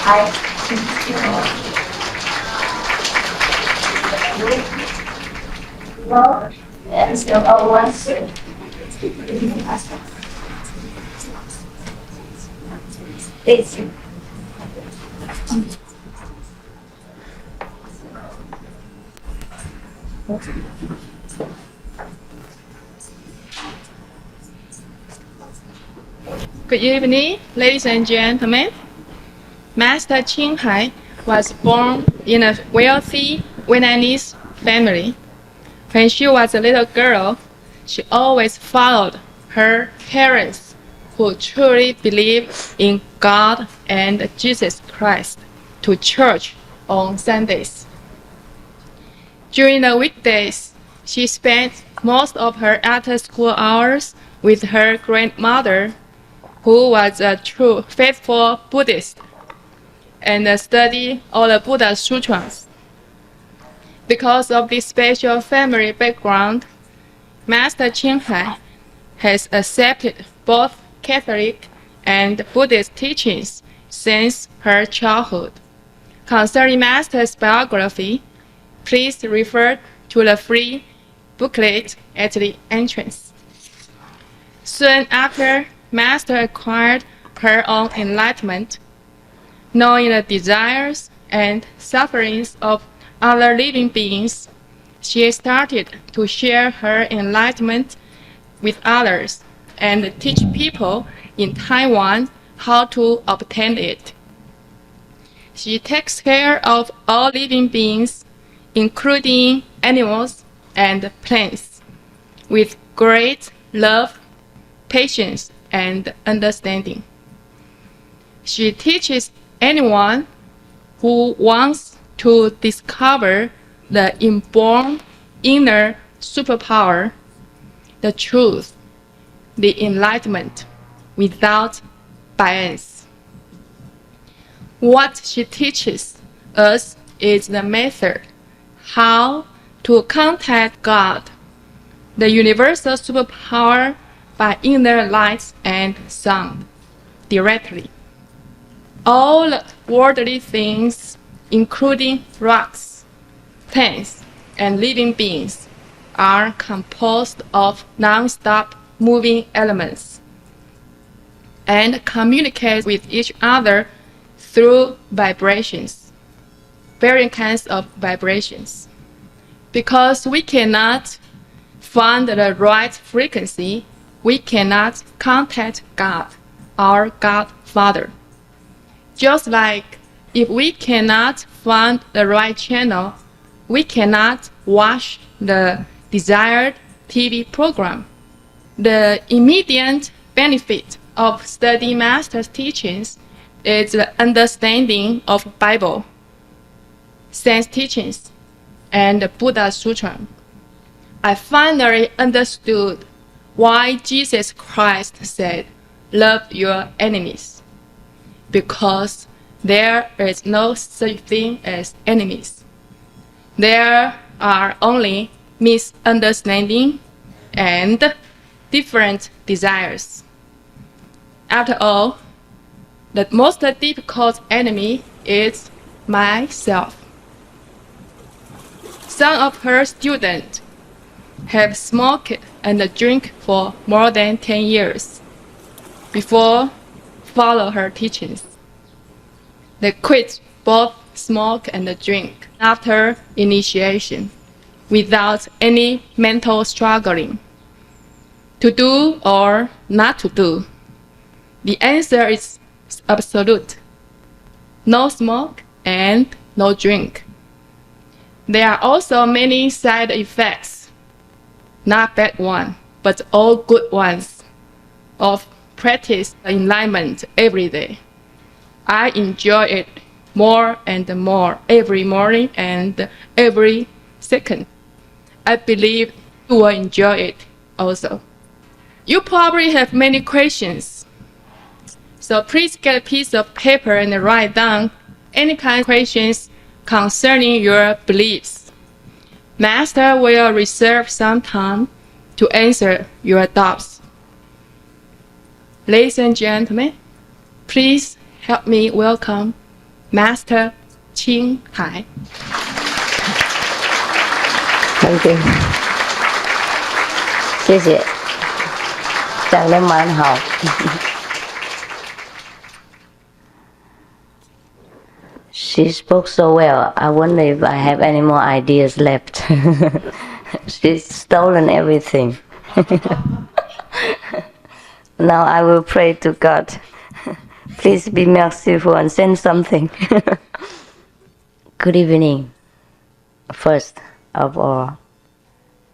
I well, and so I was this. Good evening, ladies and gentlemen. Master Qinghai was born in a wealthy Vietnamese family. When she was a little girl, she always followed her parents, who truly believed in God and Jesus Christ, to church on Sundays. During the weekdays, she spent most of her after-school hours with her grandmother, who was a true faithful Buddhist, and studied all the Buddha sutras. Because of this special family background, Master Qinghai has accepted both Catholic and Buddhist teachings since her childhood. Concerning Master's biography, please refer to the free booklet at the entrance. Soon after Master acquired her own enlightenment, knowing the desires and sufferings of other living beings, she started to share her enlightenment with others and teach people in Taiwan how to obtain it. She takes care of all living beings, including animals and plants, with great love, patience, and understanding. She teaches anyone who wants to discover the inborn inner superpower, the truth, the enlightenment, without bias. What she teaches us is the method how to contact God, the universal superpower, by inner light and sound, directly. All worldly things, including rocks, plants, and living beings, are composed of non-stop moving elements and communicate with each other through vibrations, various kinds of vibrations. Because we cannot find the right frequency, we cannot contact God, our Godfather. Just like if we cannot find the right channel, we cannot watch the desired TV program. The immediate benefit of studying Master's teachings is the understanding of Bible, Saints' teachings, and the Buddha Sutra. I finally understood why Jesus Christ said, "Love your enemies," because there is no such thing as enemies. There are only misunderstanding and different desires. After all, the most difficult enemy is myself. Some of her students have smoked and drink for more than 10 years before follow her teachings. They quit both smoke and drink after initiation without any mental struggling. To do or not to do? The answer is absolute. No smoke and no drink. There are also many side effects, not bad ones, but all good ones, of practice enlightenment every day. I enjoy it more and more every morning and every second. I believe you will enjoy it also. You probably have many questions, so please get a piece of paper and write down any kind of questions concerning your beliefs. Master will reserve some time to answer your doubts. Ladies and gentlemen, please help me welcome Master Thầy. Thank you. 谢谢，讲得蛮好。She spoke so well. I wonder if I have any more ideas left. She's stolen everything. Now I will pray to God. Please be merciful and send something. Good evening, first of all.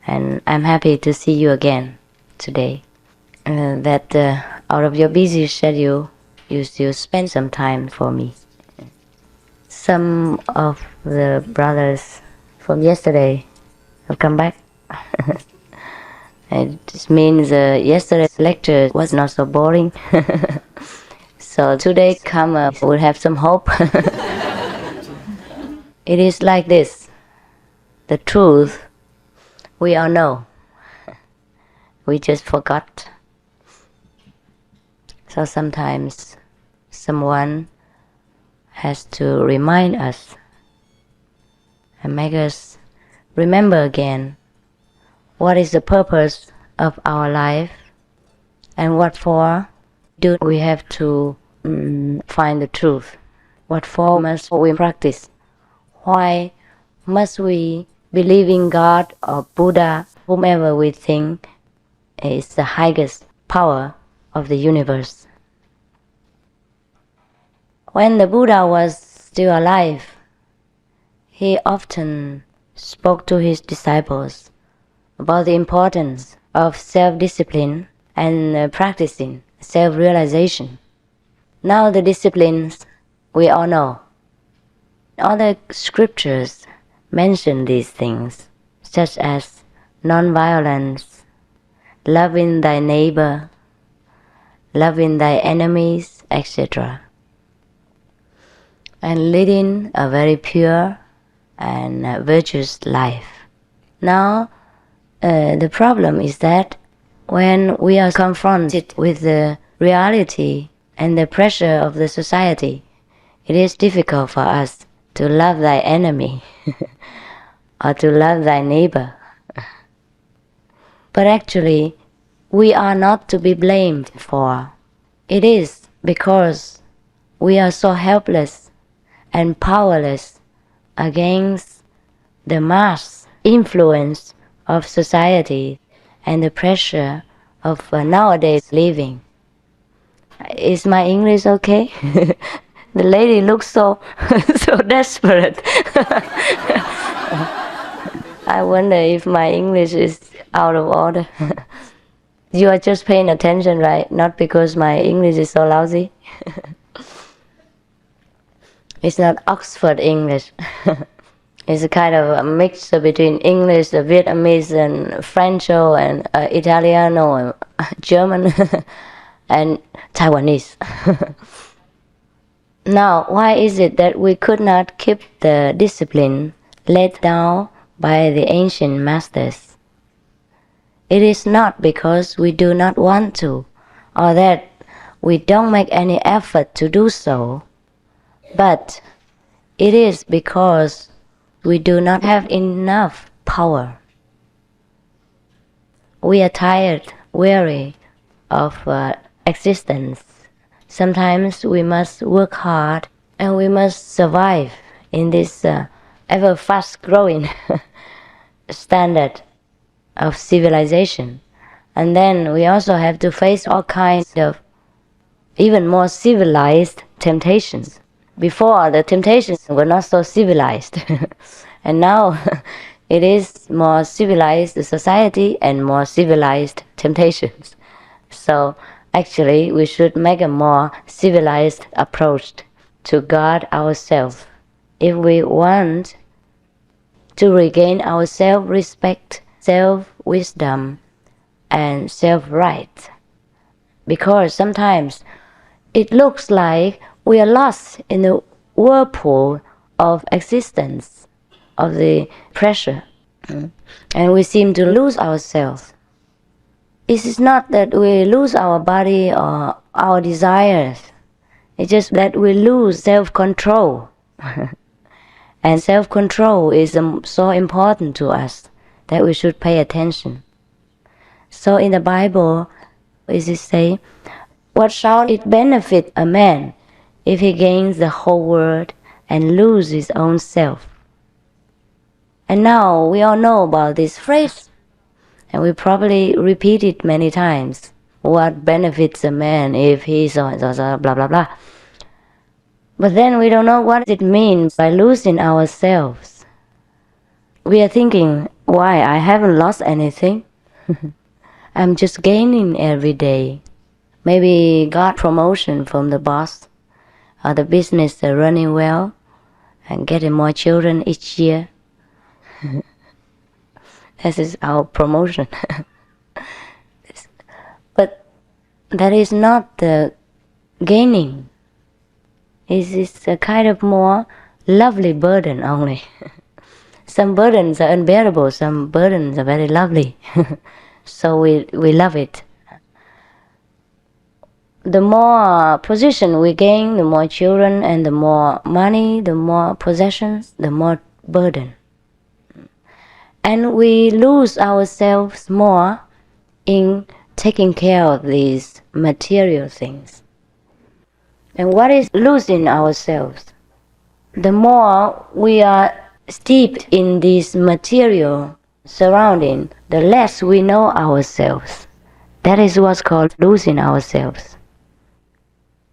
And I'm happy to see you again today. Out of your busy schedule, you still spend some time for me. Some of the brothers from yesterday have come back. It means yesterday's lecture was not so boring. So today come we'll have some hope. It is like this. The truth we all know. We just forgot. So sometimes someone has to remind us and make us remember again what is the purpose of our life and what for do we have to find the truth. What for must we practice? Why must we believe in God or Buddha, whomever we think is the highest power of the universe? When the Buddha was still alive, he often spoke to his disciples about the importance of self-discipline and practicing self-realization. Now the disciplines we all know. Other scriptures mention these things, such as non-violence, loving thy neighbor, loving thy enemies, etc., and leading a very pure and virtuous life. Now, the problem is that when we are confronted with the reality and the pressure of the society, it is difficult for us to love thy enemy or to love thy neighbor. But actually, we are not to be blamed for. It is because we are so helpless and powerless against the mass influence of society and the pressure of nowadays living. Is my English okay? The lady looks so so desperate. I wonder if my English is out of order. You are just paying attention, right? Not because my English is so lousy. It's not Oxford English. It's a kind of a mixture between English, Vietnamese, and French, and Italiano, and German, and Taiwanese. Now, why is it that we could not keep the discipline laid down by the ancient masters? It is not because we do not want to, or that we don't make any effort to do so, but it is because we do not have enough power. We are tired, weary of existence. Sometimes we must work hard and we must survive in this ever fast growing standard of civilization. And then we also have to face all kinds of even more civilized temptations. Before, the temptations were not so civilized. And now it is more civilized society and more civilized temptations. So actually we should make a more civilized approach to guard ourselves if we want to regain our self-respect, self-wisdom, and self-right. Because sometimes it looks like we are lost in the whirlpool of existence, of the pressure, and we seem to lose ourselves. It is not that we lose our body or our desires. It's just that we lose self-control. And self-control is so important to us that we should pay attention. So in the Bible, it say, what shall it benefit a man if he gains the whole world and loses his own self? And now we all know about this phrase, and we probably repeat it many times. What benefits a man if he's blah blah blah. But then we don't know what it means by losing ourselves. We are thinking, why, I haven't lost anything. I'm just gaining every day. Maybe got promotion from the boss, or the business is running well, and getting more children each year. This is our promotion. But that is not the gaining. It is a kind of more lovely burden only. Some burdens are unbearable, some burdens are very lovely. So we love it. The more position we gain, the more children and the more money, the more possessions, the more burden. And we lose ourselves more in taking care of these material things. And what is losing ourselves? The more we are steeped in this material surrounding, the less we know ourselves. That is what's called losing ourselves.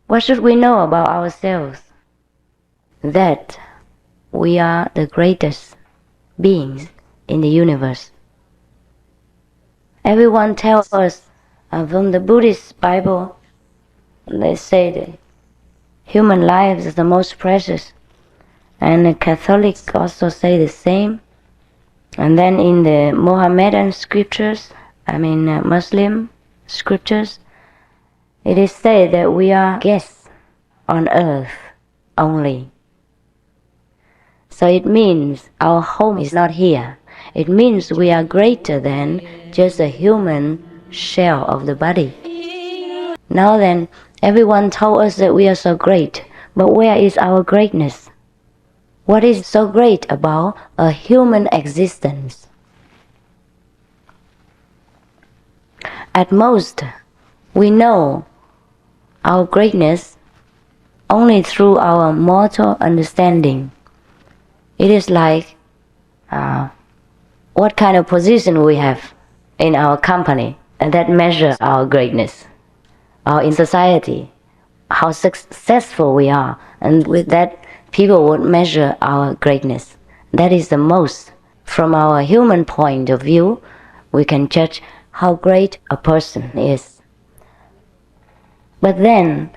What should we know about ourselves? That we are the greatest beings in the universe. Everyone tells us from the Buddhist Bible, they say that human life is the most precious. And the Catholics also say the same. And then in the Mohammedan scriptures, Muslim scriptures, it is said that we are guests on earth only. So it means our home is not here. It means we are greater than just a human shell of the body. Now then, everyone told us that we are so great, but where is our greatness? What is so great about a human existence? At most, we know our greatness only through our mortal understanding. It is like what kind of position we have in our company, and that measures our greatness. Or in society, how successful we are, and with that people would measure our greatness. That is the most. From our human point of view, we can judge how great a person is. But then,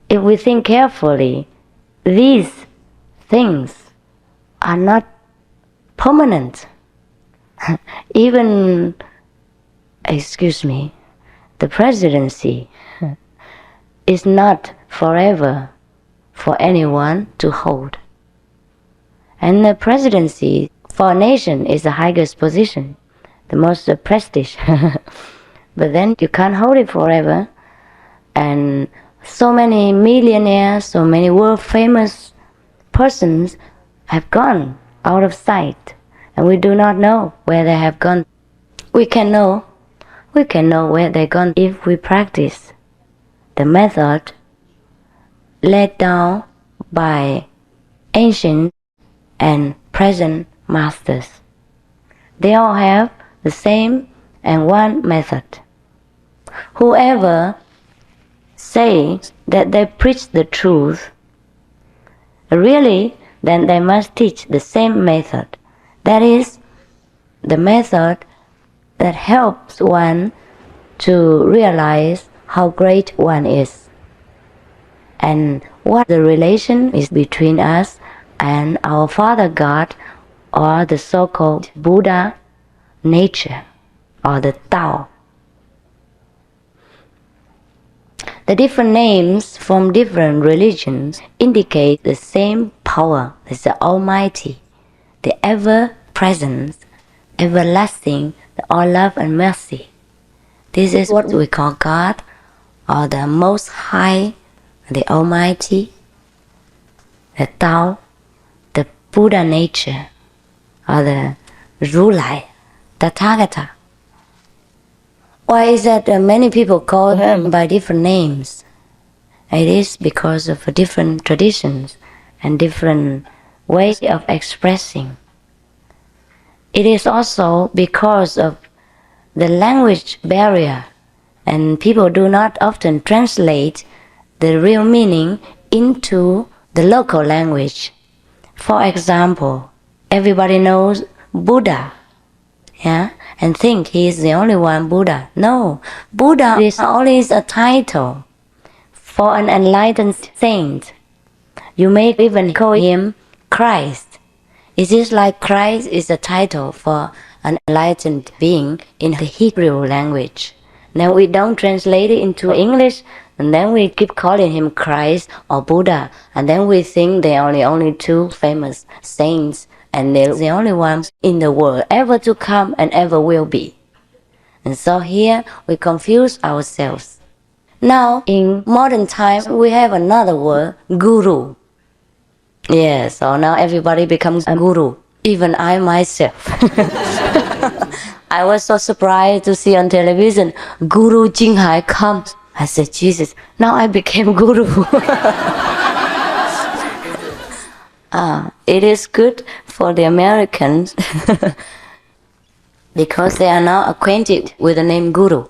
if we think carefully, these things are not permanent. Even, the presidency is not forever for anyone to hold. And the presidency for a nation is the highest position, the most prestige. But then you can't hold it forever. And so many millionaires, so many world famous persons have gone out of sight, and we do not know where they have gone. We can know where they're gone if we practice the method laid down by ancient and present masters. They all have the same and one method. Whoever say that they preach the truth, really, then they must teach the same method. That is, the method that helps one to realize how great one is, and what the relation is between us and our Father God, or the so-called Buddha nature, or the Tao. The different names from different religions indicate the same power as the Almighty, the ever-present, everlasting, the all love and mercy. This is what we call God, or the Most High, the Almighty, the Tao, Buddha nature, or the Rulai, Tathagata. Why is that many people call him by different names? It is because of different traditions and different ways of expressing. It is also because of the language barrier, and people do not often translate the real meaning into the local language. For example, everybody knows Buddha, yeah, and think he is the only one Buddha. No, Buddha is only a title for an enlightened saint. You may even call him Christ. It is like Christ is a title for an enlightened being in the Hebrew language. Now we don't translate it into English, and then we keep calling him Christ or Buddha, and then we think there are only two famous saints, and they're the only ones in the world ever to come and ever will be. And so here we confuse ourselves. Now in modern times we have another word, guru. Yes, so now everybody becomes a guru, even I myself. I was so surprised to see on television, Guru Jinghai comes. I said, Jesus, now I became guru. It is good for the Americans because they are now acquainted with the name guru.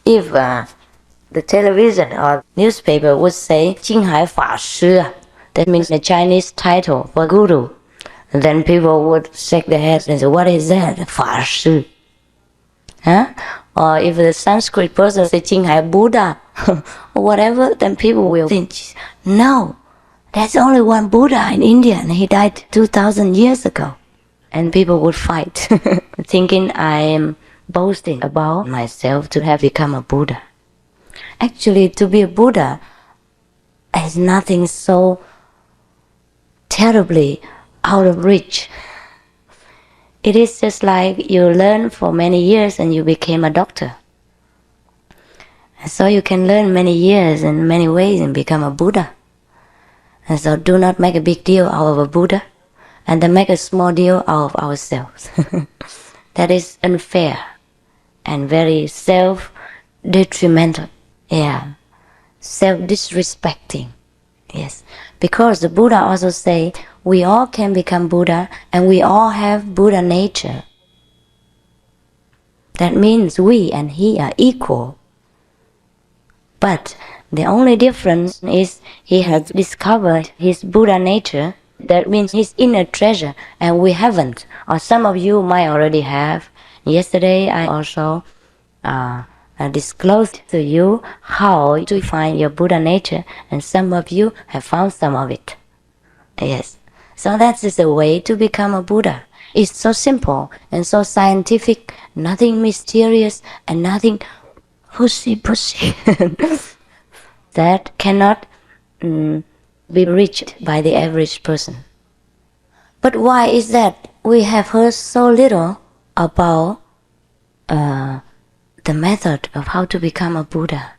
If the television or newspaper would say Jinghai Fa Shi, that means the Chinese title for guru, then people would shake their heads and say, what is that? Fa Shi. Huh? Or if the Sanskrit person say Jinghai Buddha or whatever, then people will think, no, there's only one Buddha in India and he died 2,000 years ago. And people would fight, thinking I am boasting about myself to have become a Buddha. Actually, to be a Buddha is nothing so terribly out of reach. It is just like you learn for many years and you became a doctor. And so you can learn many years and many ways and become a Buddha. And so do not make a big deal out of a Buddha and then make a small deal out of ourselves. That is unfair and very self-detrimental. Yeah, self-disrespecting. Yes, because the Buddha also say we all can become Buddha and we all have Buddha nature. That means we and he are equal. But the only difference is he has discovered his Buddha nature. That means his inner treasure, and we haven't. Or some of you might already have. Yesterday I also disclosed to you how to find your Buddha nature, and some of you have found some of it. Yes. So that is the way to become a Buddha. It's so simple and so scientific, nothing mysterious and nothing pushy that cannot be reached by the average person. But why is that we have heard so little about the method of how to become a Buddha?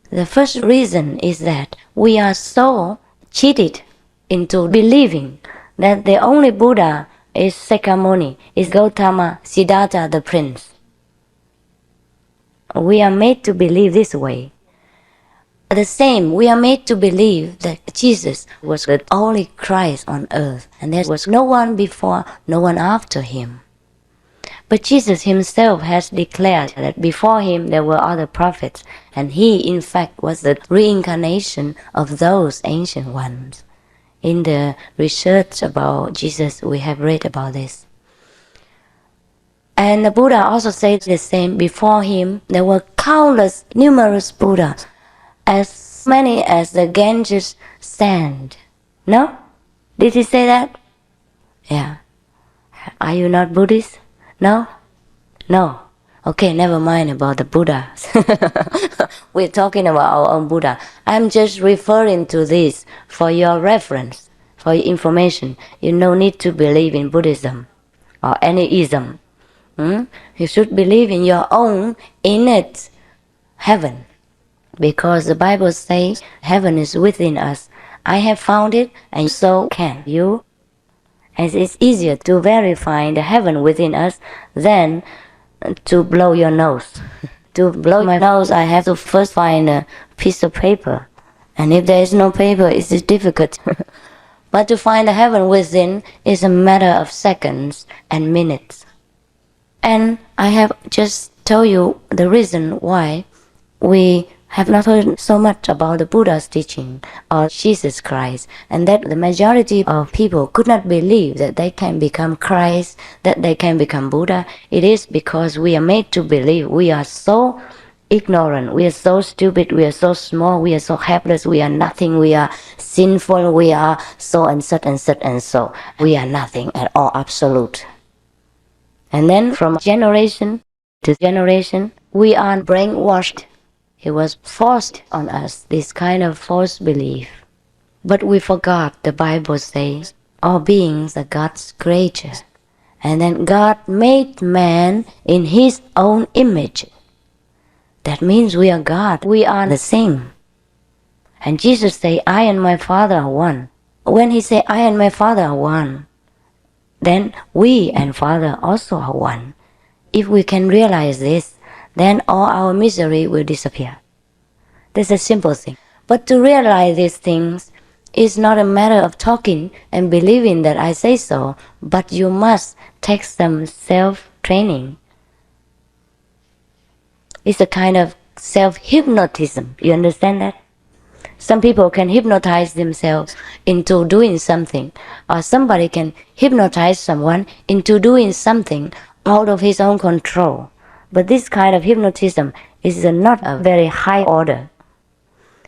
The first reason is that we are so cheated into believing that the only Buddha is Sakyamuni, is Gautama, Siddhartha the prince. We are made to believe this way. The same, we are made to believe that Jesus was the only Christ on earth, and there was no one before, no one after him. But Jesus himself has declared that before him there were other prophets, and he in fact was the reincarnation of those ancient ones. In the research about Jesus, we have read about this. And the Buddha also said the same. Before him there were countless, numerous Buddhas, as many as the Ganges sand. No? Did he say that? Yeah. Are you not Buddhist? No? No. Okay, never mind about the Buddhas. We're talking about our own Buddha. I'm just referring to this for your reference, for your information. You no need to believe in Buddhism or any ism. You should believe in your own innate heaven. Because the Bible says heaven is within us. I have found it and so can you. As it's easier to verify the heaven within us than to blow your nose. To blow my nose, I have to first find a piece of paper. And if there is no paper, it is difficult. But to find the heaven within is a matter of seconds and minutes. And I have just told you the reason why we have not heard so much about the Buddha's teaching or Jesus Christ, and that the majority of people could not believe that they can become Christ, that they can become Buddha. It is because we are made to believe. We are so ignorant, we are so stupid, we are so small, we are so helpless, we are nothing, we are sinful, we are so and such and such and so. We are nothing at all, absolute. And then from generation to generation, we are brainwashed. It was forced on us, this kind of false belief. But we forgot the Bible says, all beings are God's creatures. And then God made man in His own image. That means we are God, we are the same. And Jesus said, I and my Father are one. When He said, I and my Father are one, then we and Father also are one. If we can realize this, then all our misery will disappear. That's a simple thing. But to realize these things is not a matter of talking and believing that I say so, but you must take some self-training. It's a kind of self-hypnotism. You understand that? Some people can hypnotize themselves into doing something, or somebody can hypnotize someone into doing something out of his own control. But this kind of hypnotism is not a very high order.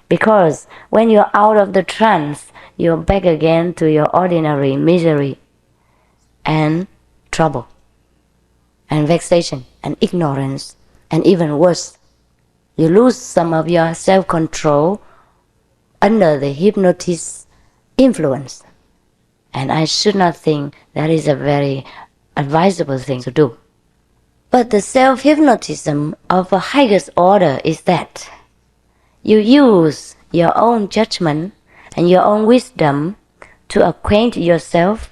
Because when you're out of the trance, you're back again to your ordinary misery and trouble and vexation and ignorance, and even worse, you lose some of your self-control under the hypnotist's influence. And I should not think that is a very advisable thing to do. But the self-hypnotism of a highest order is that you use your own judgment and your own wisdom to acquaint yourself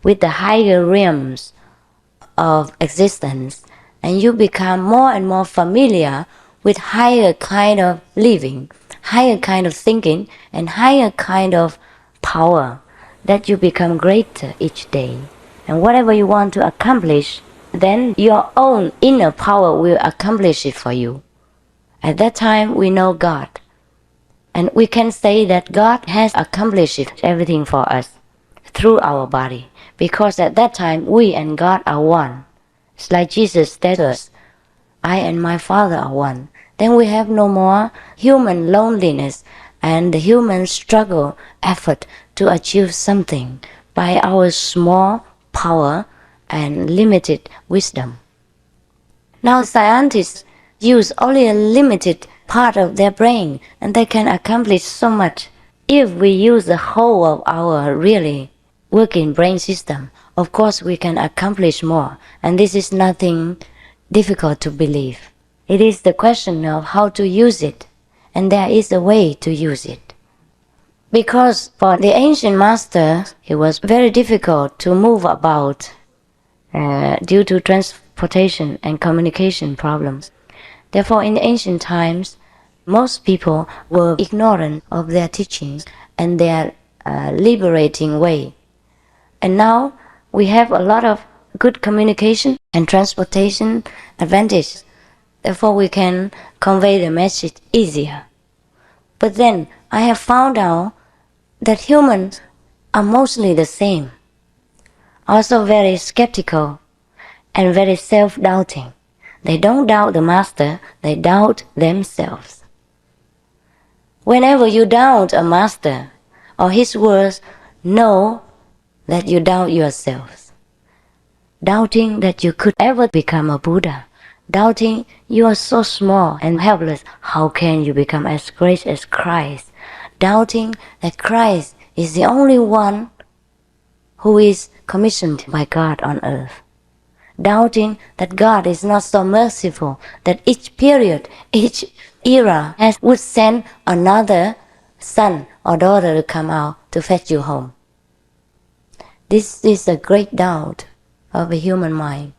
with the higher realms of existence, and you become more and more familiar with higher kind of living, higher kind of thinking, and higher kind of power, that you become greater each day. And whatever you want to accomplish, then your own inner power will accomplish it for you. At that time, we know God. And we can say that God has accomplished everything for us through our body. Because at that time, we and God are one. It's like Jesus said to us, I and my Father are one. Then we have no more human loneliness and the human struggle, effort to achieve something by our small power and limited wisdom. Now scientists use only a limited part of their brain, and they can accomplish so much. If we use the whole of our really working brain system, of course we can accomplish more, and this is nothing difficult to believe. It is the question of how to use it, and there is a way to use it. Because for the ancient master, it was very difficult to move about due to transportation and communication problems. Therefore, in ancient times, most people were ignorant of their teachings and their liberating way. And now we have a lot of good communication and transportation advantages. Therefore, we can convey the message easier. But then I have found out that humans are mostly the same, also very skeptical and very self-doubting. They don't doubt the master, they doubt themselves. Whenever you doubt a master or his words, know that you doubt yourselves. Doubting that you could ever become a Buddha. Doubting you are so small and helpless, how can you become as great as Christ? Doubting that Christ is the only one who is commissioned by God on earth. Doubting that God is not so merciful, that each period, each era would send another son or daughter to come out to fetch you home. This is a great doubt of a human mind.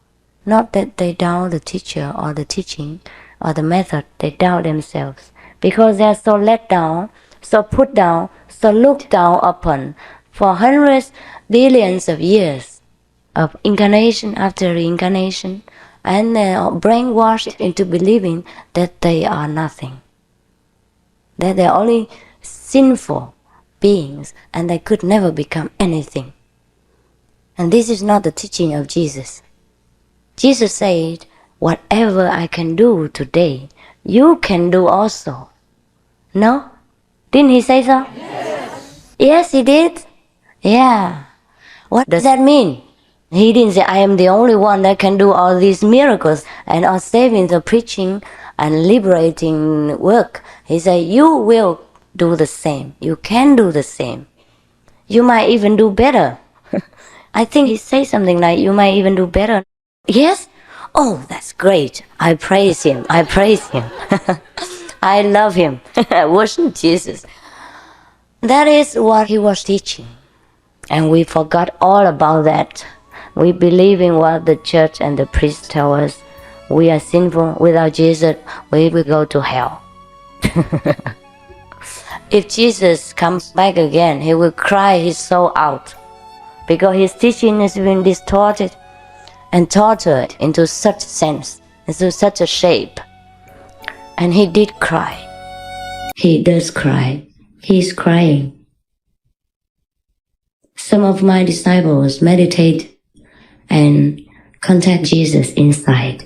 Not that they doubt the teacher or the teaching or the method, they doubt themselves. Because they are so let down, so put down, so looked down upon for hundreds, billions of years of incarnation after reincarnation, and they are brainwashed into believing that they are nothing, that they are only sinful beings and they could never become anything. And this is not the teaching of Jesus. Jesus said, whatever I can do today, you can do also. No? Didn't he say so? Yes, he did. Yeah. What does that mean? He didn't say, I am the only one that can do all these miracles and all saving the preaching and liberating work. He said, you will do the same. You can do the same. You might even do better. I think he said something like, you might even do better. Yes? Oh, that's great. I praise him. I praise him. I love him. I worship Jesus. That is what he was teaching. And we forgot all about that. We believe in what the church and the priest tell us. We are sinful. Without Jesus, we will go to hell. If Jesus comes back again, he will cry his soul out, because his teaching has been distorted and tortured into such sense, into such a shape. And he did cry. He does cry. He's crying. Some of my disciples meditate and contact Jesus inside.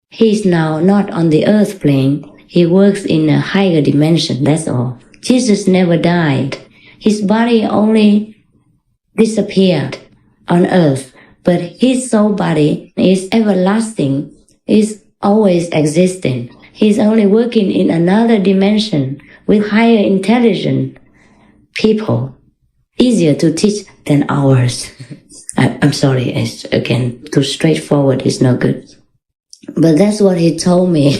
He's now not on the earth plane. He works in a higher dimension, that's all. Jesus never died. His body only disappeared on earth, but his soul body is everlasting, is always existing. He's only working in another dimension with higher intelligent people, easier to teach than ours. I'm sorry, again, too straightforward is no good. But that's what he told me.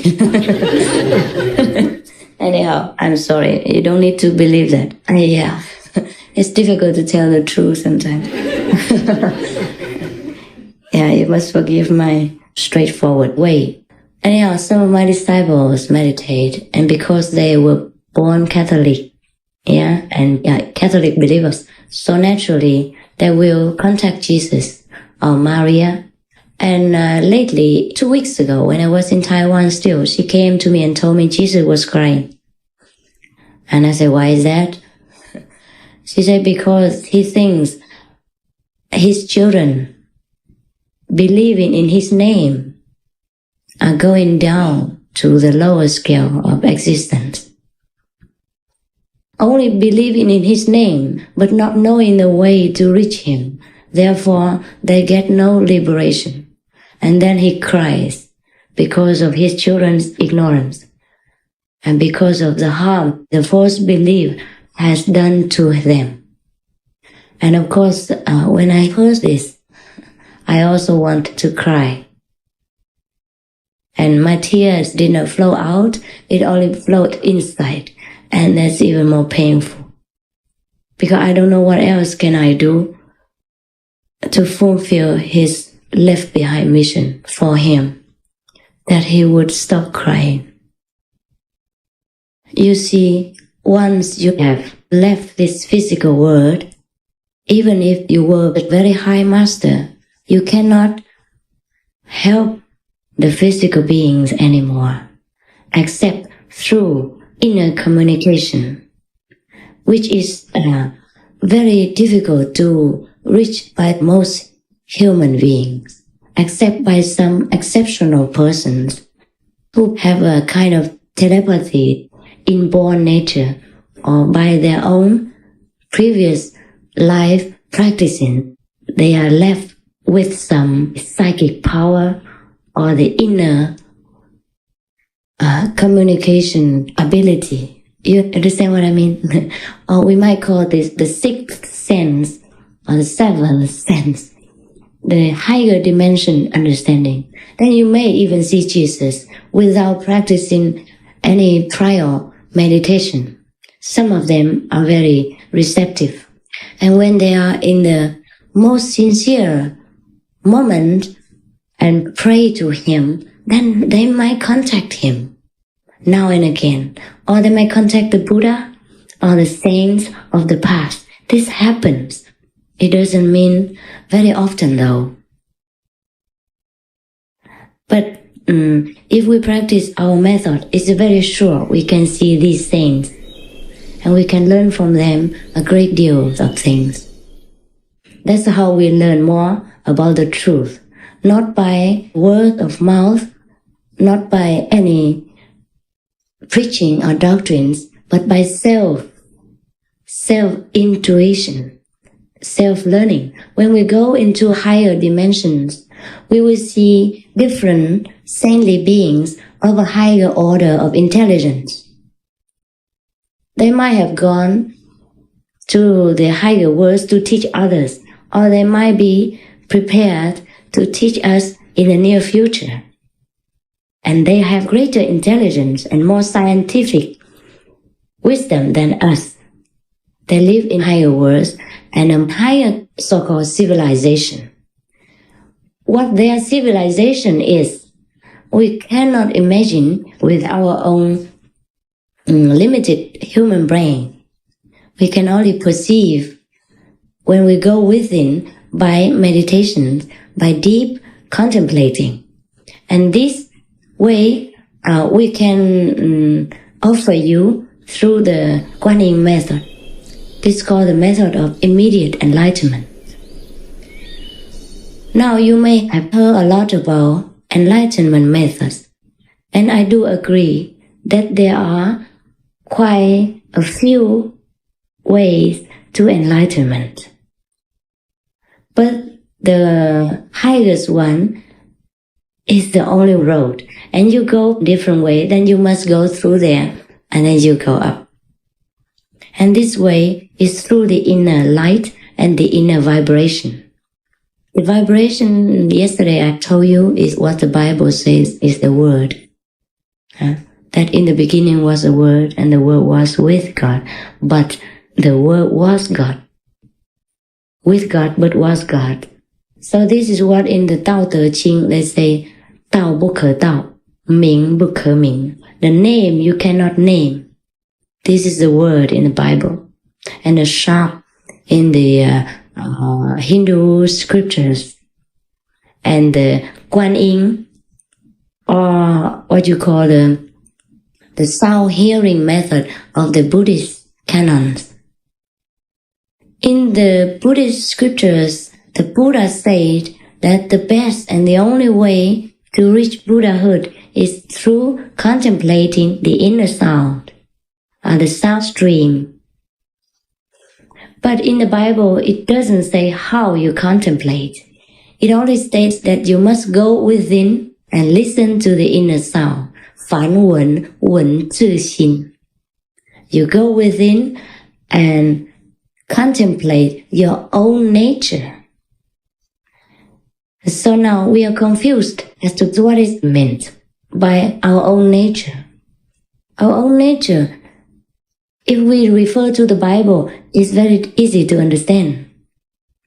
Anyhow, I'm sorry. You don't need to believe that. Yeah, it's difficult to tell the truth sometimes. Yeah, you must forgive my straightforward way. Anyhow, some of my disciples meditate, and because they were born Catholic, Catholic believers, so naturally they will contact Jesus or Maria. And lately, 2 weeks ago, when I was in Taiwan still, she came to me and told me Jesus was crying. And I said, why is that? She said, because he thinks his children believing in his name are going down to the lower scale of existence. Only believing in his name, but not knowing the way to reach him. Therefore, they get no liberation. And then he cries because of his children's ignorance and because of the harm the false belief has done to them. And of course, when I heard this, I also wanted to cry. And my tears did not flow out, it only flowed inside. And that's even more painful. Because I don't know what else can I do to fulfill his left behind mission for him, that he would stop crying. You see, once you have left this physical world, even if you were a very high master, you cannot help the physical beings anymore, except through inner communication, which is very difficult to reach by most human beings, except by some exceptional persons who have a kind of telepathy, inborn nature, or by their own previous life practicing. They are left with some psychic power or the inner communication ability. You understand what I mean? Or we might call this the sixth sense or the seventh sense, the higher dimension understanding. Then you may even see Jesus without practicing any prior meditation. Some of them are very receptive. And when they are in the most sincere moment and pray to Him, then they might contact Him now and again. Or they might contact the Buddha or the saints of the past. This happens. It doesn't mean very often though. But if we practice our method, it's very sure we can see these saints and we can learn from them a great deal of things. That's how we learn more about the truth, not by word of mouth, not by any preaching or doctrines, but by self-intuition, self-learning. When we go into higher dimensions, we will see different saintly beings of a higher order of intelligence. They might have gone to the higher worlds to teach others, or they might be prepared to teach us in the near future. And they have greater intelligence and more scientific wisdom than us. They live in higher worlds and a higher so-called civilization. What their civilization is, we cannot imagine with our own limited human brain. We can only perceive when we go within by meditation, by deep contemplating. And this way we can offer you through the Kuan Yin method. This is called the method of immediate enlightenment. Now you may have heard a lot about enlightenment methods, and I do agree that there are quite a few ways to enlightenment. But the highest one is the only road, and you go different way, then you must go through there, and then you go up. And this way is through the inner light and the inner vibration. The vibration, yesterday I told you, is what the Bible says is the Word. That in the beginning was a Word, and the Word was with God, but the Word was God. With God, but was God. So this is what in the Tao Te Ching they say, Tao bu ke Tao, Ming bu ke Ming. The name you cannot name. This is the word in the Bible. And the sharp in the Hindu scriptures. And the Kuan Yin, or what you call the sound hearing method of the Buddhist canons. In the Buddhist scriptures, the Buddha said that the best and the only way to reach Buddhahood is through contemplating the inner sound, or the sound stream. But in the Bible, it doesn't say how you contemplate. It only states that you must go within and listen to the inner sound. 梵文文自心. You go within and contemplate your own nature. So now we are confused as to what is meant by our own nature. Our own nature, if we refer to the Bible, is very easy to understand.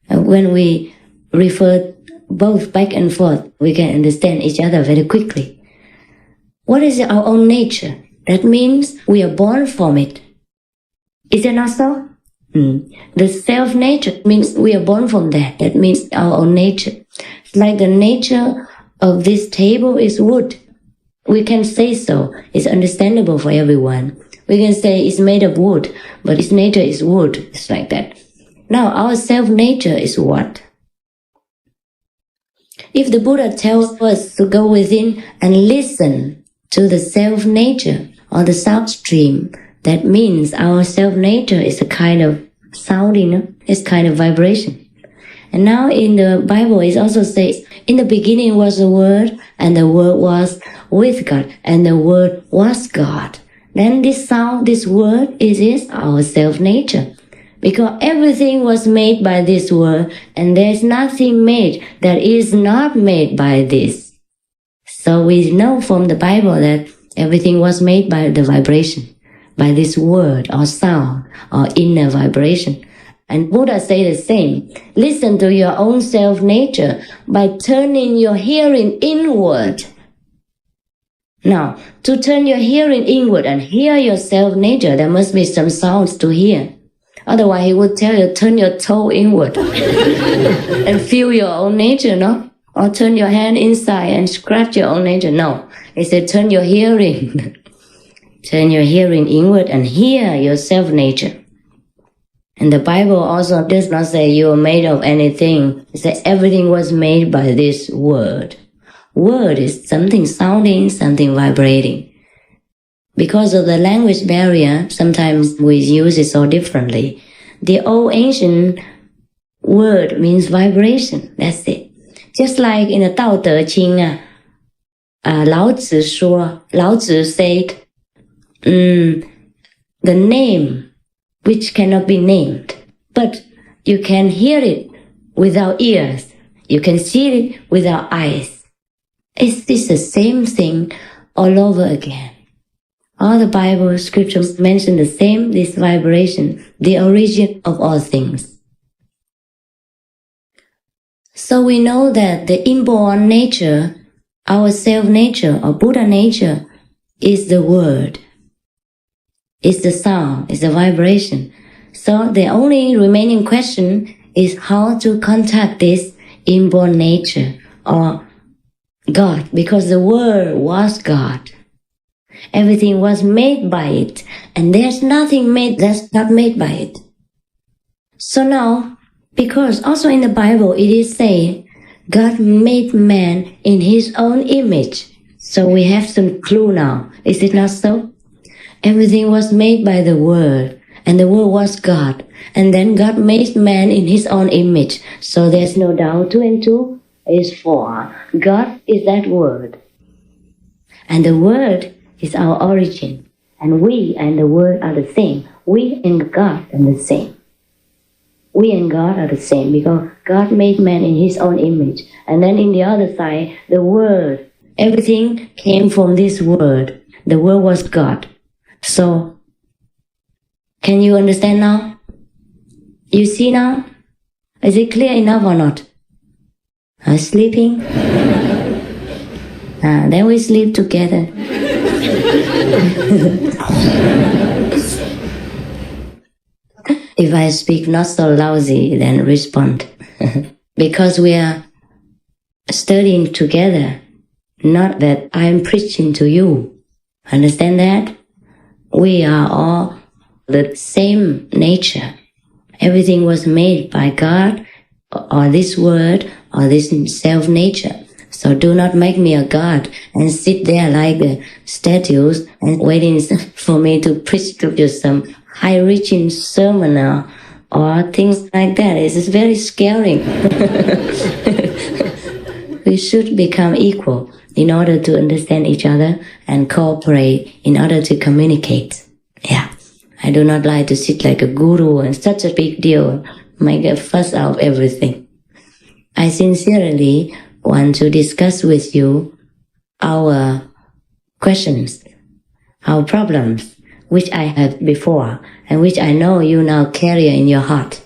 When we refer both back and forth, we can understand each other very quickly. What is our own nature? That means we are born from it. Is it not so? The self-nature means we are born from that. That means our own nature. It's like the nature of this table is wood. We can say so. It's understandable for everyone. We can say it's made of wood, but its nature is wood. It's like that. Now, our self-nature is what? If the Buddha tells us to go within and listen to the self-nature or the sound stream, that means our self-nature is a kind of sounding, it's kind of vibration. And now in the Bible it also says, in the beginning was the Word, and the Word was with God, and the Word was God. Then this sound, this word, is our self-nature. Because everything was made by this word, and there's nothing made that is not made by this. So we know from the Bible that everything was made by the vibration, by this word or sound or inner vibration. And Buddha say the same. Listen to your own self-nature by turning your hearing inward. Now, to turn your hearing inward and hear your self-nature, there must be some sounds to hear. Otherwise, he would tell you, turn your toe inward and feel your own nature, no? Or turn your hand inside and scratch your own nature. No, he said, turn your hearing. Turn your hearing inward and hear your self-nature. And the Bible also does not say you are made of anything. It says everything was made by this word. Word is something sounding, something vibrating. Because of the language barrier, sometimes we use it so differently. The old ancient word means vibration. That's it. Just like in the Tao Te Ching, Lao Tzu said, the name which cannot be named, but you can hear it without ears. You can see it without eyes. Is this the same thing all over again? All the Bible scriptures mention the same, this vibration, the origin of all things. So we know that the inborn nature, our self-nature or Buddha nature, is the word. It's the sound, it's the vibration. So the only remaining question is how to contact this inborn nature or God, because the word was God. Everything was made by it, and there's nothing made that's not made by it. So now, because also in the Bible it is saying, God made man in his own image. So we have some clue now. Is it not so? Everything was made by the Word, and the Word was God. And then God made man in his own image. So there's no doubt 2 and 2 is 4. God is that Word. And the Word is our origin. And we and the Word are the same. We and God are the same. We and God are the same because God made man in his own image. And then in the other side, the Word, everything came from this Word. The Word was God. So, can you understand now? You see now? Is it clear enough or not? Sleeping? Then we sleep together. If I speak not so lousy, then respond. Because we are studying together, not that I am preaching to you. Understand that? We are all the same nature. Everything was made by God, or this word, or this self-nature. So do not make me a God and sit there like statues and waiting for me to preach to you some high-reaching sermon or things like that. It's very scary. We should become equal in order to understand each other and cooperate in order to communicate. Yeah, I do not like to sit like a guru and such a big deal, make a fuss out of everything. I sincerely want to discuss with you our questions, our problems, which I had before and which I know you now carry in your heart.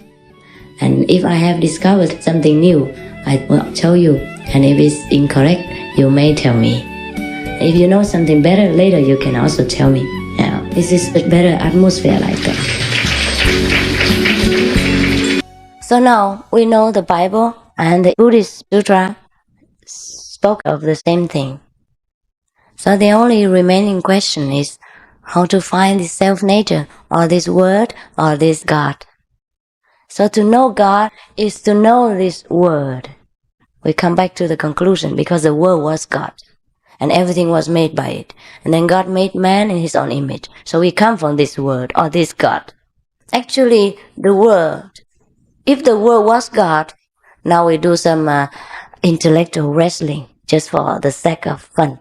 And if I have discovered something new, I will tell you, and if it's incorrect, you may tell me. If you know something better later, you can also tell me. Yeah, this is a better atmosphere like that. So now we know the Bible and the Buddhist Sutra spoke of the same thing. So the only remaining question is how to find this self-nature or this word or this God. So to know God is to know this word. We come back to the conclusion because the word was God and everything was made by it. And then God made man in his own image. So we come from this word or this God. Actually, the word, if the word was God, now we do some intellectual wrestling just for the sake of fun.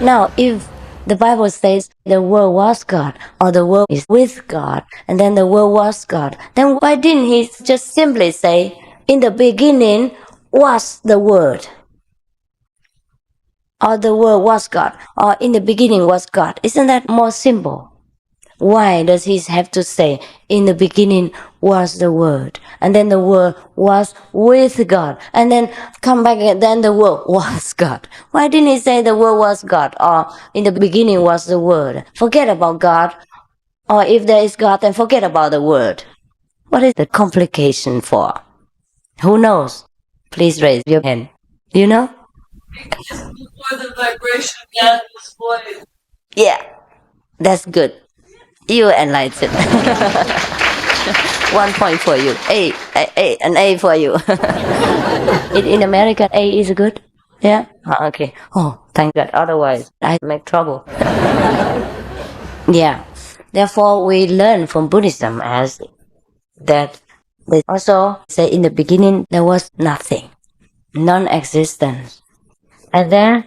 Now, if the Bible says the word was God or the word is with God and then the word was God, then why didn't he just simply say, in the beginning was the word? Or the word was God, or in the beginning was God. Isn't that more simple? Why does he have to say, in the beginning was the Word, and then the Word was with God, and then come back and then the Word was God? Why didn't he say the Word was God, or in the beginning was the Word? Forget about God, or if there is God, then forget about the Word. What is the complication for? Who knows? Please raise your hand. You know? Before the vibration God displayed. Yeah, that's good. You enlightened. 1 point for you. An A for you. In America, A is good. Yeah. Okay. Oh, thank God. Otherwise, I make trouble. Yeah. Therefore, we learn from Buddhism as that they also say in the beginning there was nothing, non-existence, and then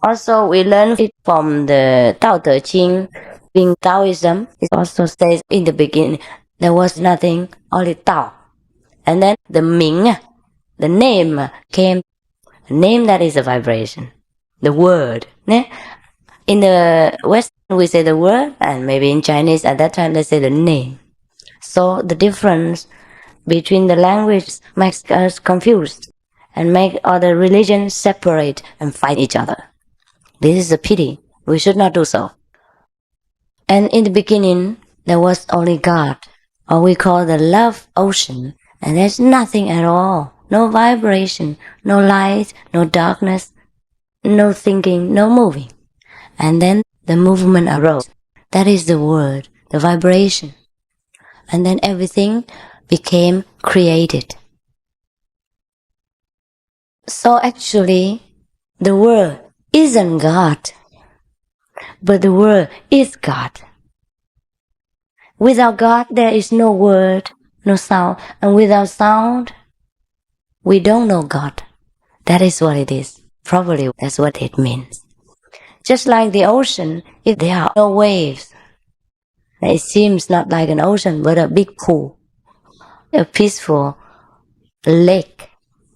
also we learn it from the Tao Te Ching. In Taoism, it also says in the beginning there was nothing, only Tao. And then the Ming, the name came. A name, that is a vibration. The word. In the West, we say the word, and maybe in Chinese at that time they say the name. So the difference between the language makes us confused and make other religions separate and fight each other. This is a pity. We should not do so. And in the beginning, there was only God, or we call the love ocean, and there's nothing at all. No vibration, no light, no darkness, no thinking, no moving. And then the movement arose. That is the word, the vibration. And then everything became created. So actually, the word isn't God, but the word is God. Without God, there is no word, no sound. And without sound, we don't know God. That is what it is. Probably that's what it means. Just like the ocean, if there are no waves, it seems not like an ocean, but a big pool, a peaceful lake.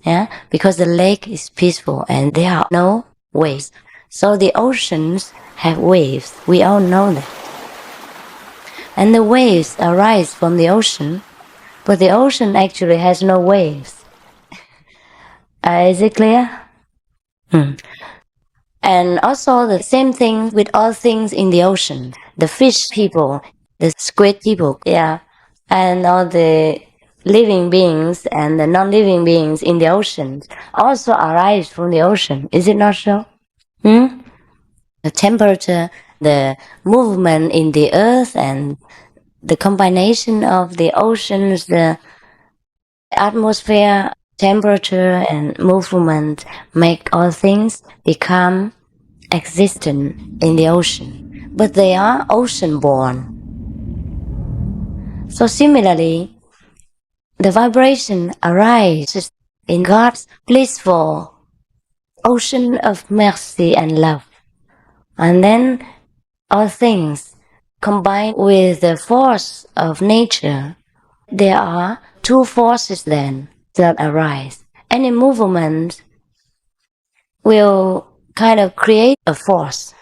Yeah? Because the lake is peaceful and there are no waves. So the oceans have waves. We all know that. And the waves arise from the ocean, but the ocean actually has no waves. Is it clear? And also the same thing with all things in the ocean. The fish people, the squid people, yeah, and all the living beings and the non-living beings in the ocean also arise from the ocean. Is it not so? The temperature, the movement in the earth, and the combination of the oceans, the atmosphere, temperature, and movement make all things become existent in the ocean. But they are ocean-born. So similarly, the vibration arises in God's blissful ocean of mercy and love. And then all things combined with the force of nature. There are two forces then that arise. Any movement will kind of create a force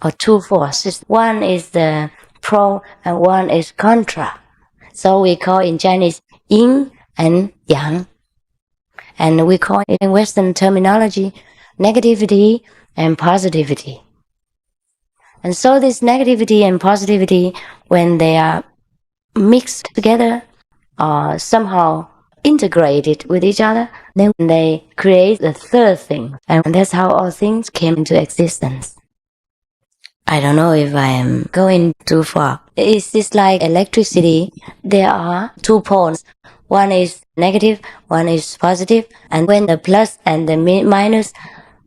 or two forces. One is the pro and one is contra. So we call in Chinese yin and yang. And we call it in Western terminology negativity and positivity. And so this negativity and positivity, when they are mixed together or somehow integrated with each other, then they create the third thing. And that's how all things came into existence. I don't know if I am going too far. It's just like electricity. There are two poles. One is negative, one is positive. And when the plus and the minus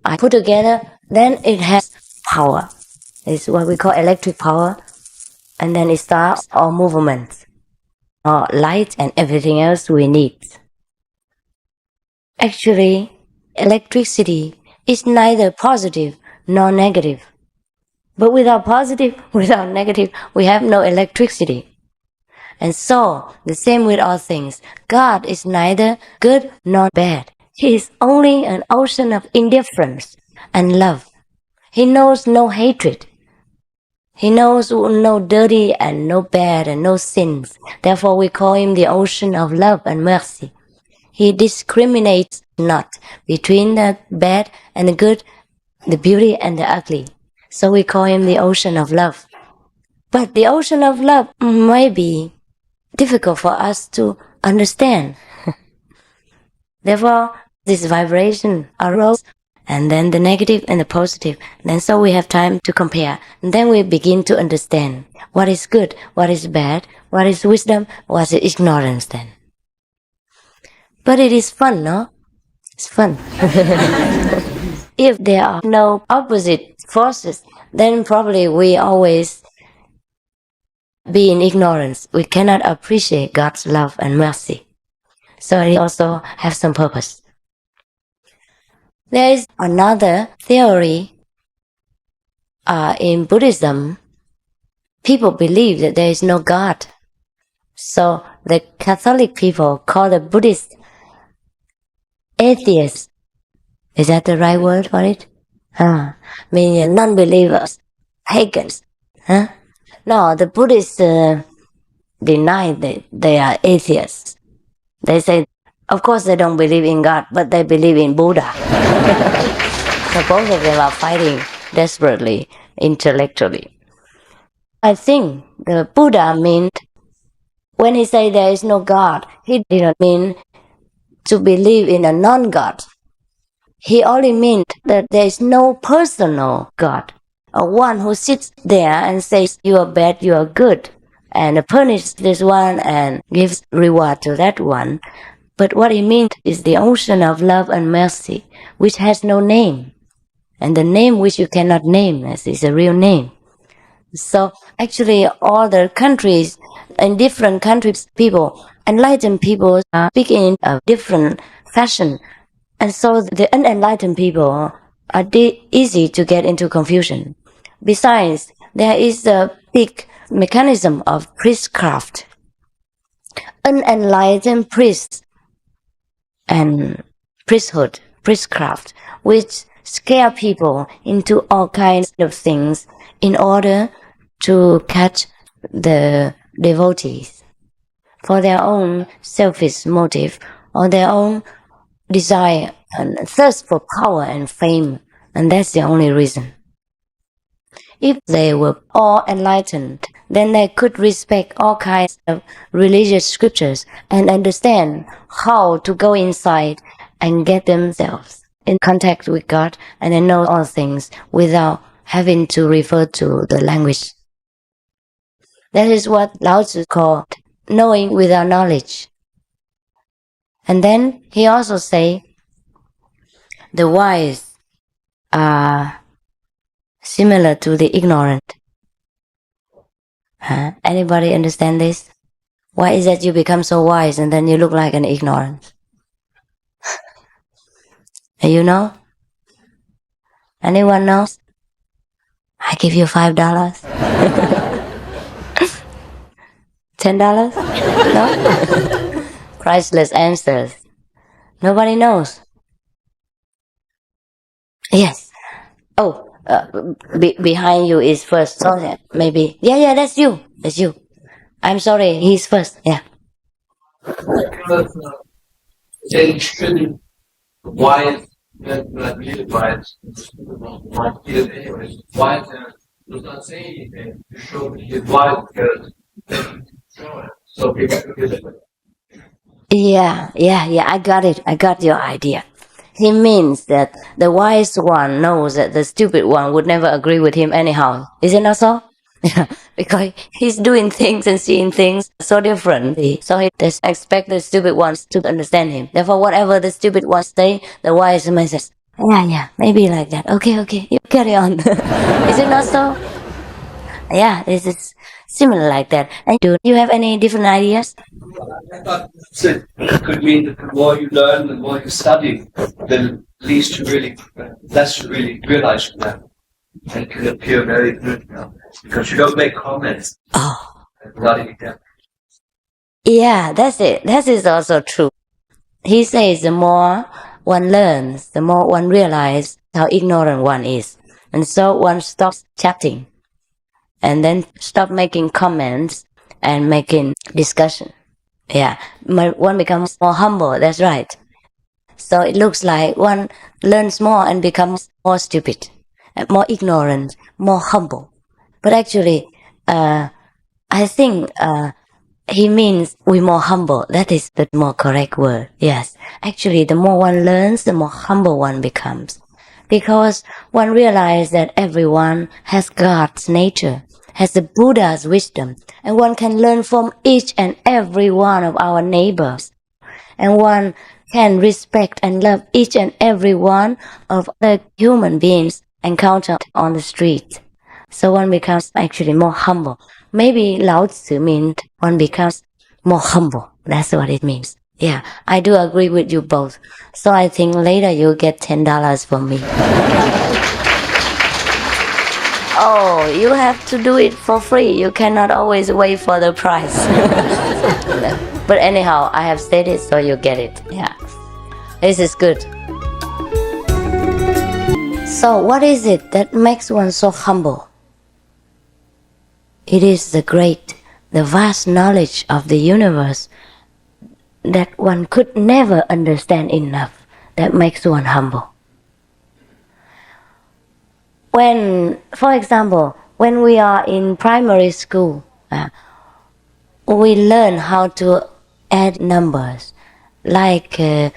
are put together, then it has power. It's what we call electric power. And then it starts all movements, or light and everything else we need. Actually, electricity is neither positive nor negative. But without positive, without negative, we have no electricity. And so, the same with all things. God is neither good nor bad. He is only an ocean of indifference and love. He knows no hatred. He knows no dirty and no bad and no sins. Therefore we call him the ocean of love and mercy. He discriminates not between the bad and the good, the beauty and the ugly. So we call him the ocean of love. But the ocean of love may be difficult for us to understand. Therefore, this vibration arose, and then the negative and the positive. Then so we have time to compare. And then we begin to understand what is good, what is bad, what is wisdom, what is ignorance then. But it is fun, no? It's fun. If there are no opposite forces, then probably we always be in ignorance. We cannot appreciate God's love and mercy. So it also has some purpose. There is another theory in Buddhism. People believe that there is no God. So the Catholic people call the Buddhists atheists. Is that the right word for it? Meaning non-believers, pagans. No, the Buddhists deny that they are atheists. They say, of course they don't believe in God, but they believe in Buddha. So both of them are fighting desperately, intellectually. I think the Buddha meant, when he said there is no God, he didn't mean to believe in a non-God. He only meant that there is no personal God, or one who sits there and says, you are bad, you are good, and punishes this one and gives reward to that one. But what he meant is the ocean of love and mercy, which has no name. And the name which you cannot name is a real name. So actually all the countries, in different countries, people, enlightened people are speaking in a different fashion. And so the unenlightened people are easy to get into confusion. Besides, there is a big mechanism of priestcraft. Unenlightened priests and priestcraft, which scare people into all kinds of things in order to catch the devotees for their own selfish motive or their own desire and thirst for power and fame, and that's the only reason. If they were all enlightened, then they could respect all kinds of religious scriptures and understand how to go inside and get themselves in contact with God, and they know all things without having to refer to the language. That is what Lao Tzu called knowing without knowledge. And then he also say the wise are similar to the ignorant. Anybody understand this? Why is that you become so wise and then you look like an ignorant? You know? Anyone knows? I give you $5. $10? No? Priceless answers. Nobody knows. Yes. Oh, behind you is first. So maybe. Yeah, that's you. That's you. I'm sorry, he's first. Yeah. They shouldn't wise not be wise. Wise does not say anything to show that he's wise because so people get it. Yeah, I got it. I got your idea. He means that the wise one knows that the stupid one would never agree with him anyhow. Is it not so? Because he's doing things and seeing things so differently. So he just expects the stupid ones to understand him. Therefore, whatever the stupid ones say, the wise man says, yeah, maybe like that. Okay, you carry on. Is it not so? Yeah, this is similar like that. And do you have any different ideas? I thought it could mean that the more you learn, the more you study, the less you really realize from that. And it can appear very good now, because you don't make comments. Oh. Without any depth. Yeah, that's it. That is also true. He says the more one learns, the more one realizes how ignorant one is. And so one stops chatting. and then stop making comments and making discussion. Yeah, one becomes more humble, that's right. So it looks like one learns more and becomes more stupid, more ignorant, more humble. But actually, I think he means we more humble. That is the more correct word. Yes. Actually, the more one learns, the more humble one becomes. Because one realizes that everyone has God's nature, has the Buddha's wisdom, and one can learn from each and every one of our neighbors. And one can respect and love each and every one of the human beings encountered on the street. So one becomes actually more humble. Maybe Lao Tzu means one becomes more humble. That's what it means. Yeah, I do agree with you both. So I think later you'll get $10 from me. Oh, you have to do it for free. You cannot always wait for the prize. But anyhow, I have said it, so you get it. Yeah, this is good. So what is it that makes one so humble? It is the vast knowledge of the universe that one could never understand enough that makes one humble. When, for example, when we are in primary school, we learn how to add numbers, like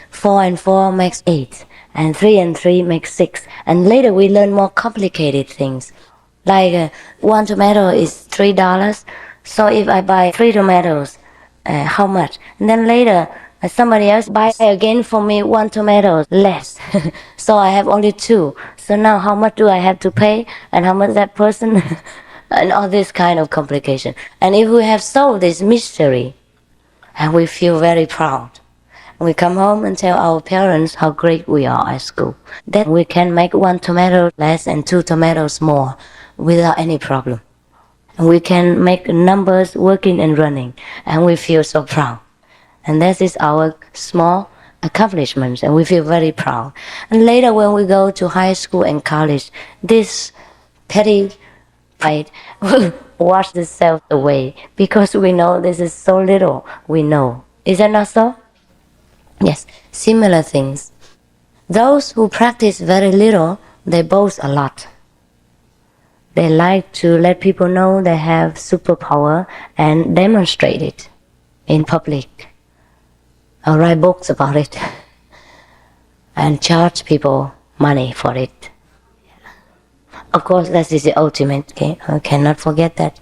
4 and 4 makes 8, and 3 and 3 makes 6. And later we learn more complicated things, like 1 tomato is $3. So if I buy 3 tomatoes, how much? And then later somebody else buy again for me 1 tomato less. So I have only 2. So now how much do I have to pay, and how much that person and all this kind of complication. And if we have solved this mystery, and we feel very proud, we come home and tell our parents how great we are at school, that we can make 1 tomato less and 2 tomatoes more without any problem. And we can make numbers working and running, and we feel so proud. And that is our small accomplishments, and we feel very proud. And later when we go to high school and college, this petty fight will wash itself away, because we know this is so little we know. Is that not so? Yes, similar things. Those who practice very little, they boast a lot. They like to let people know they have superpower and demonstrate it in public, or write books about it and charge people money for it. Of course, that is the ultimate, okay? I cannot forget that.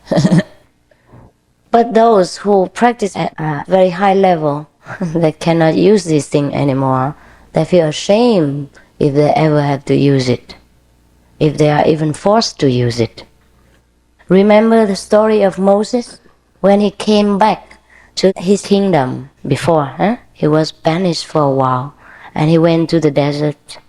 But those who practice at a very high level, they cannot use this thing anymore. They feel ashamed if they ever have to use it, if they are even forced to use it. Remember the story of Moses? When he came back to his kingdom before, he was banished for a while, and he went to the desert.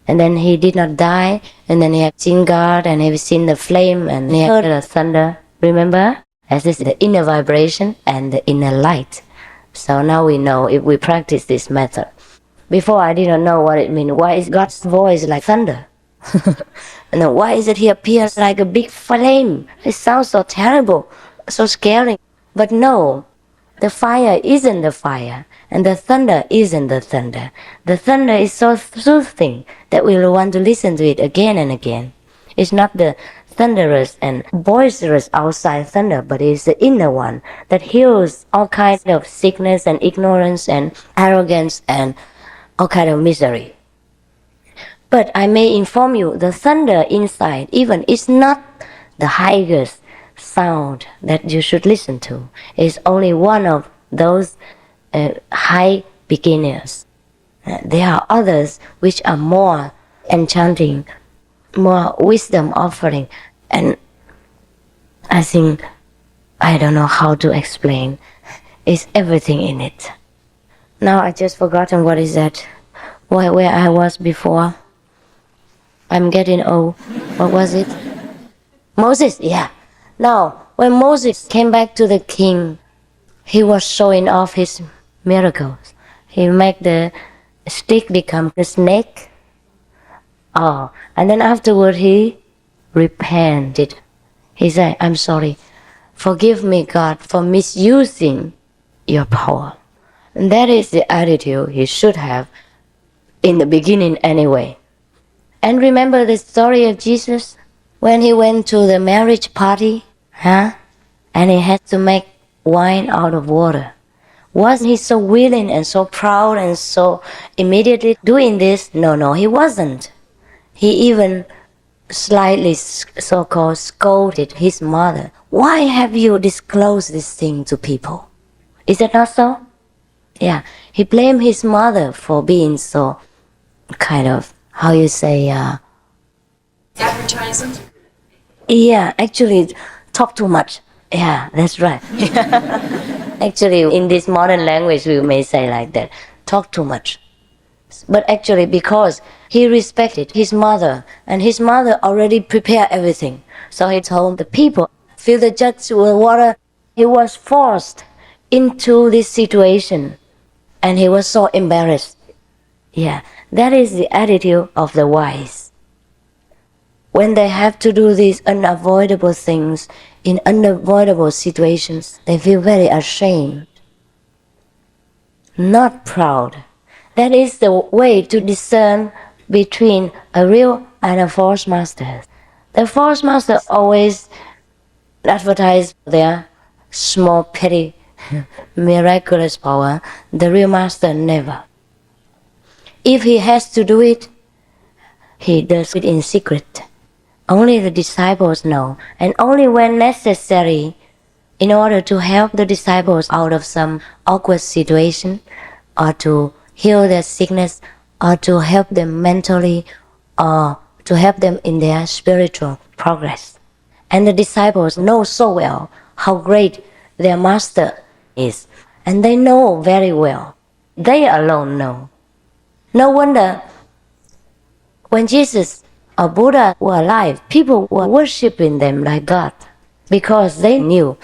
And then he did not die, and then he had seen God, and he had seen the flame, and he heard the thunder. Remember? As this is the inner vibration and the inner light. So now we know if we practice this method. Before I didn't know what it means. Why is God's voice like thunder? And then why is it he appears like a big flame? It sounds so terrible, so scary. But no, the fire isn't the fire, and the thunder isn't the thunder. The thunder is so soothing that we will want to listen to it again and again. It's not the thunderous and boisterous outside thunder, but it's the inner one that heals all kinds of sickness and ignorance and arrogance and all kind of misery. But I may inform you, the thunder inside even is not the highest sound that you should listen to. It's only one of those high beginners. There are others which are more enchanting, more wisdom offering, and I think, I don't know how to explain. It's everything in it. Now I just forgotten what is that, where I was before. I'm getting old. What was it? Moses, yeah. Now, when Moses came back to the king, he was showing off his miracles. He made the stick become a snake. Oh, and then afterward he repented. He said, I'm sorry. Forgive me, God, for misusing your power. And that is the attitude he should have in the beginning anyway. And remember the story of Jesus when he went to the marriage party, and he had to make wine out of water. Was he so willing and so proud and so immediately doing this? No, he wasn't. He even slightly so-called scolded his mother. Why have you disclosed this thing to people? Is that not so? Yeah, he blamed his mother for being so kind of, how you say, Advertising. yeah, actually talk too much. Yeah, that's right. Actually, in this modern language, we may say like that, talk too much. But actually, because he respected his mother, and his mother already prepared everything. So he told the people, fill the jugs with water. He was forced into this situation, and he was so embarrassed. Yeah, that is the attitude of the wise. When they have to do these unavoidable things in unavoidable situations, they feel very ashamed, not proud. That is the way to discern between a real and a false master. The false master always advertise their small, petty, miraculous power. The real master never. If he has to do it, he does it in secret. Only the disciples know, and only when necessary, in order to help the disciples out of some awkward situation, or to heal their sickness, or to help them mentally, or to help them in their spiritual progress. And the disciples know so well how great their master is, and they know very well. They alone know. No wonder when Jesus or Buddha were alive, people were worshipping them like God, because they knew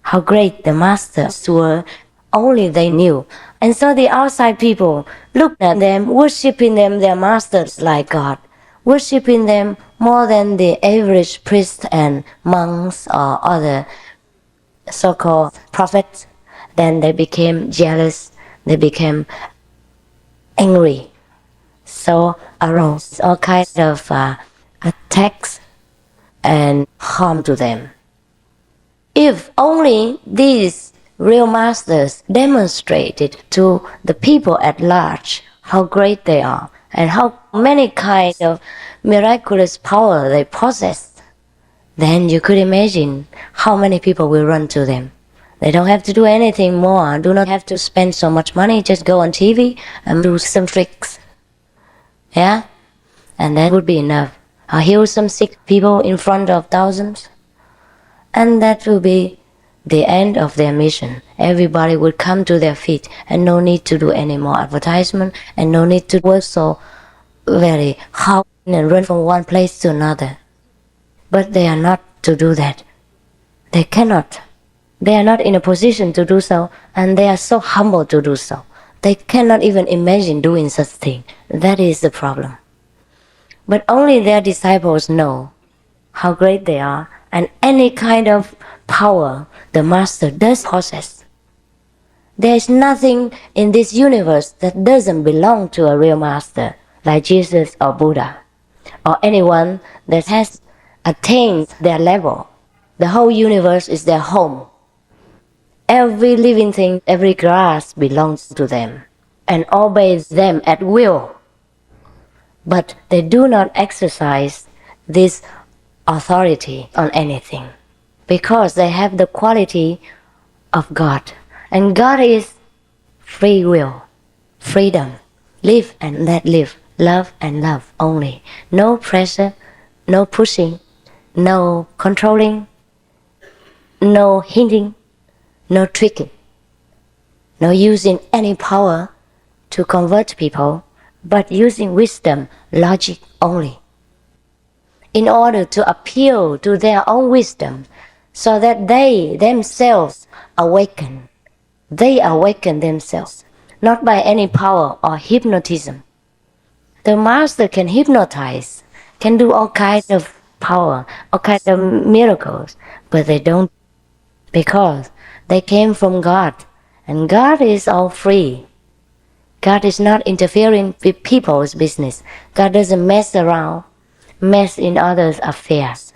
how great the masters were. Only they knew. And so the outside people looked at them, worshipping them, their masters, like God, worshipping them more than the average priests and monks or other so-called prophets. Then they became jealous, they became angry. So arose all kinds of attacks and harm to them. If only these real masters demonstrated to the people at large how great they are and how many kinds of miraculous power they possess, then you could imagine how many people will run to them. They don't have to do anything more, do not have to spend so much money, just go on TV and do some tricks. Yeah? And that would be enough. Or heal some sick people in front of thousands. And that will be the end of their mission. Everybody would come to their feet, and no need to do any more advertisement, and no need to work so very hard and run from one place to another. But they are not to do that. They cannot. They are not in a position to do so, and they are so humble to do so. They cannot even imagine doing such thing. That is the problem. But only their disciples know how great they are, and any kind of power the master does possess. There is nothing in this universe that doesn't belong to a real master, like Jesus or Buddha, or anyone that has attained their level. The whole universe is their home. Every living thing, every grass belongs to them and obeys them at will. But they do not exercise this authority on anything, because they have the quality of God. And God is free will, freedom, live and let live, love and love only. No pressure, no pushing, no controlling, no hinting, no tricking, no using any power to convert people, but using wisdom, logic only, in order to appeal to their own wisdom, so that they themselves awaken. They awaken themselves, not by any power or hypnotism. The master can hypnotize, can do all kinds of power, all kinds of miracles, but they don't, because they came from God, and God is all free. God is not interfering with people's business. God doesn't mess around, mess in others' affairs.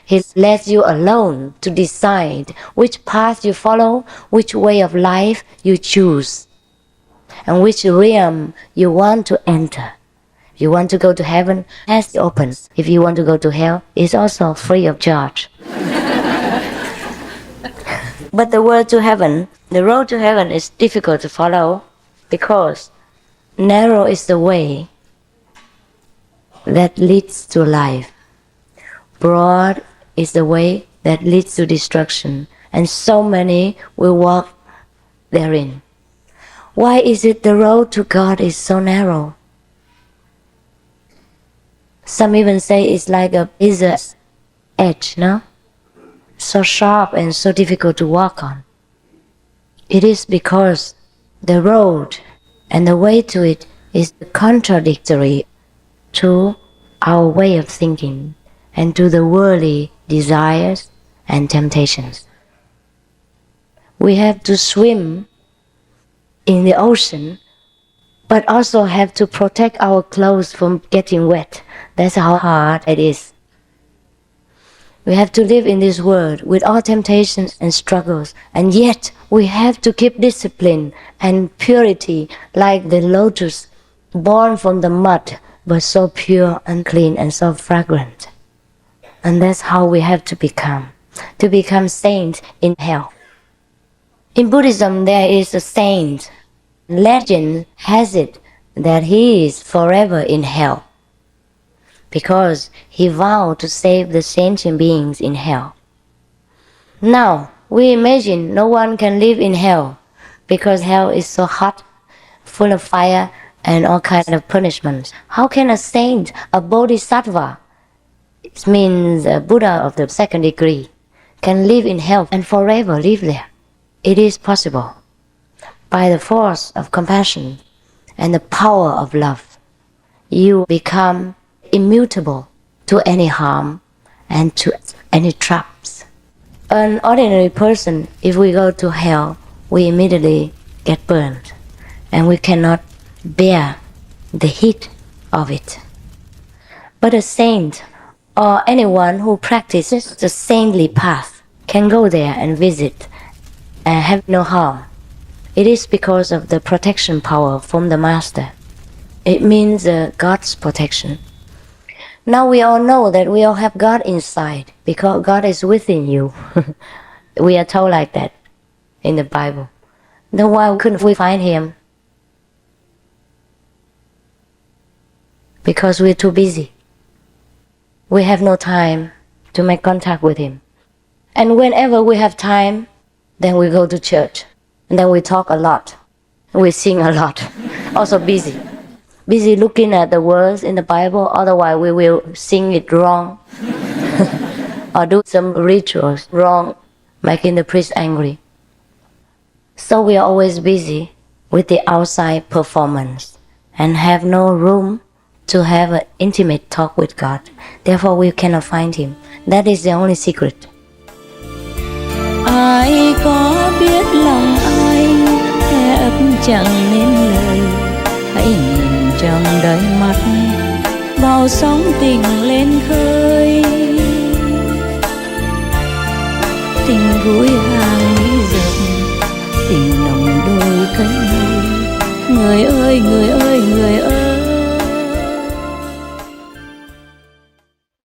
He lets you alone to decide which path you follow, which way of life you choose, and which realm you want to enter. If you want to go to heaven, it's open. If you want to go to hell, it's also free of charge. But the road to heaven is difficult to follow, because narrow is the way that leads to life. Broad is the way that leads to destruction, and so many will walk therein. Why is it the road to God is so narrow? Some even say it's like a razor edge, no? So sharp and so difficult to walk on. It is because the road and the way to it is contradictory to our way of thinking and to the worldly desires and temptations. We have to swim in the ocean, but also have to protect our clothes from getting wet. That's how hard it is. We have to live in this world with all temptations and struggles, and yet we have to keep discipline and purity like the lotus born from the mud, but so pure and clean and so fragrant. And that's how we have to become saints in hell. In Buddhism, there is a saint. Legend has it that he is forever in hell, because he vowed to save the sentient beings in hell. Now, we imagine no one can live in hell, because hell is so hot, full of fire and all kinds of punishments. How can a saint, a bodhisattva, it means a Buddha of the second degree, can live in hell and forever live there? It is possible. By the force of compassion and the power of love, you become immutable to any harm and to any traps. An ordinary person, if we go to hell, we immediately get burned, and we cannot bear the heat of it. But a saint, or anyone who practices the saintly path, can go there and visit and have no harm. It is because of the protection power from the Master. It means God's protection. Now we all know that we all have God inside, because God is within you. We are told like that in the Bible. Then why couldn't we find Him? Because we're too busy. We have no time to make contact with Him. And whenever we have time, then we go to church. And then we talk a lot. We sing a lot. Also busy. Busy looking at the words in the Bible, otherwise we will sing it wrong. Or do some rituals wrong, making the priest angry. So we are always busy with the outside performance and have no room to have an intimate talk with God. Therefore we cannot find Him. That is the only secret. Ai có biết lòng anh e ấp chẳng nên lời, hãy nhìn trong đáy mắt bao sóng tình lên khơi. Tình vui hàng mỹ dập, tình nồng đôi cánh môi. Người ơi, người ơi, người ơi,